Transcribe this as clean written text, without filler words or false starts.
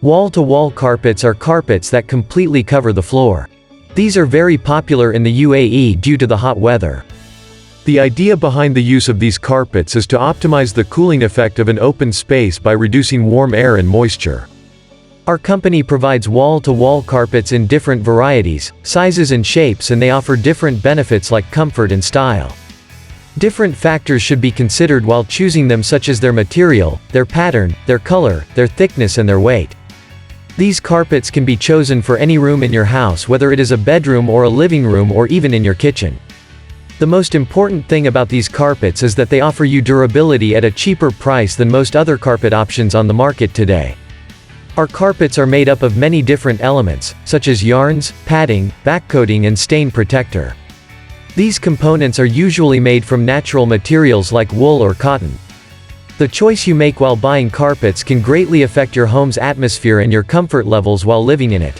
Wall-to-wall carpets are carpets that completely cover the floor. These are very popular in the UAE due to the hot weather. The idea behind the use of these carpets is to optimize the cooling effect of an open space by reducing warm air and moisture. Our company provides wall-to-wall carpets in different varieties, sizes and shapes, and they offer different benefits like comfort and style. Different factors should be considered while choosing them, such as their material, their pattern, their color, their thickness and their weight. These carpets can be chosen for any room in your house, whether it is a bedroom or a living room or even in your kitchen. The most important thing about these carpets is that they offer you durability at a cheaper price than most other carpet options on the market today. Our carpets are made up of many different elements, such as yarns, padding, backcoating and stain protector. These components are usually made from natural materials like wool or cotton. The choice you make while buying carpets can greatly affect your home's atmosphere and your comfort levels while living in it.